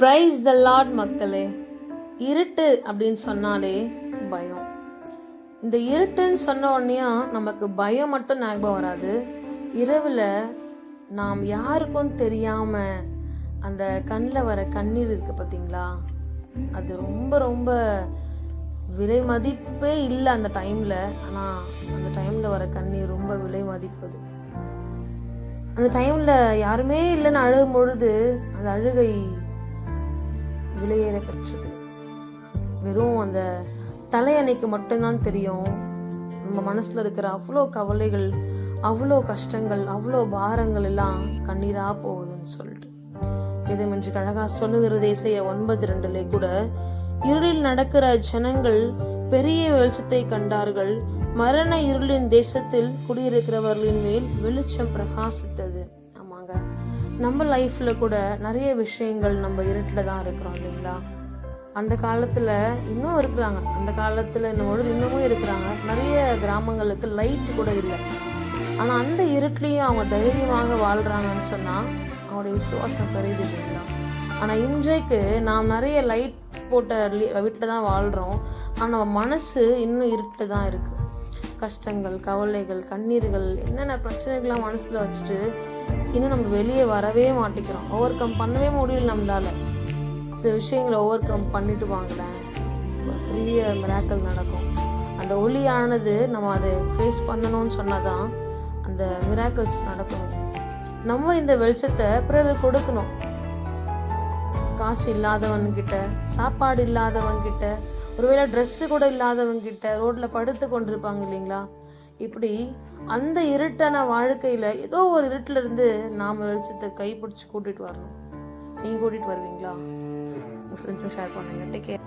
Praise the Lord மக்களே. இருட்டு அப்படின்னு சொன்னாலே பயம். இந்த இருட்டுன்னு சொன்ன உடனே நமக்கு பயம் மட்டும் ஞாபகம் வராது. இரவில் நாம் யாருக்கும் தெரியாம அந்த கண்ணில் வர கண்ணீர் இருக்கு பார்த்தீங்களா, அது ரொம்ப ரொம்ப விலை மதிப்பே இல்லை அந்த டைம்ல. ஆனால் அந்த டைம்ல வர கண்ணீர் ரொம்ப விலை மதிப்பது. அந்த டைம்ல யாருமே இல்லைன்னு அழுகும் பொழுது அந்த அழுகை விலையேற பெற்றது. வெறும் அந்த தலையணைக்கு மட்டும்தான் தெரியும் நம்ம மனசுல இருக்கிற அவ்வளோ கவலைகள், அவ்வளோ கஷ்டங்கள், அவ்வளோ பாரங்கள் எல்லாம் கண்ணீரா போகுதுன்னு சொல்லிட்டு வேதம் என்று அழகா சொல்லுகிறது. ஏசாயா 9:2 கூட, இருளில் நடக்கிற ஜனங்கள் பெரிய வெளிச்சத்தை கண்டார்கள், மரண இருளின் தேசத்தில் குடியிருக்கிறவர்களின் மேல் வெளிச்சம் பிரகாசித்தது. ஆமாங்க, நம்ம லைஃப்ல கூட நிறைய விஷயங்கள் நம்ம இருட்டில் தான் இருக்கிறோம் இல்லைங்களா. அந்த காலத்துல இன்னும் இருக்கிறாங்க, அந்த காலத்துல இன்னமும் இருக்கிறாங்க. நிறைய கிராமங்களுக்கு லைட் கூட இல்லை. ஆனா அந்த இருட்லயும் அவங்க தைரியமாக வாழ்றாங்கன்னு சொன்னா அவங்களுடைய விசுவாசம் பெரியது இல்லைங்களா. ஆனா இன்றைக்கு நாம் நிறைய லைட் போட்ட வீட்டில் தான் வாழ்றோம். ஆனா மனசு இன்னும் இருட்டில் தான் இருக்கு. கஷ்டங்கள், கவலைகள், கண்ணீர்கள், என்னென்ன பிரச்சனைகள்லாம் மனசுல வச்சுட்டு இன்னும் நம்ம வெளியே வரவே மாட்டேங்கிறோம். ஓவர் கம் பண்ணவே முடியல நம்மளால. சில விஷயங்களை ஓவர் கம் பண்ணிட்டு வாங்கலேன், ஒரு பெரிய மிராக்கல் நடக்கும். அந்த ஒளியானது நம்ம அதை ஃபேஸ் பண்ணணும்னு சொன்னாதான் அந்த மிராக்கல்ஸ் நடக்கும். நம்ம இந்த வெளிச்சத்தை பிறகு கொடுக்கணும். காசு இல்லாதவன் கிட்ட, சாப்பாடு இல்லாதவன் கிட்ட, ஒருவேளை ட்ரெஸ்ஸு கூட இல்லாதவங்க கிட்ட, ரோட்ல படுத்து கொண்டிருப்பாங்க இல்லைங்களா. இப்படி அந்த இருட்டான வாழ்க்கையில ஏதோ ஒரு இருட்டுல இருந்து நாம வெளிச்சத்தை கைப்பிடிச்சு கூட்டிட்டு வரணும். நீங்க கூட்டிட்டு வருவீங்களா? உங்க ஃப்ரெண்ட்ஸும் ஷேர் பண்ணுங்க. Take care.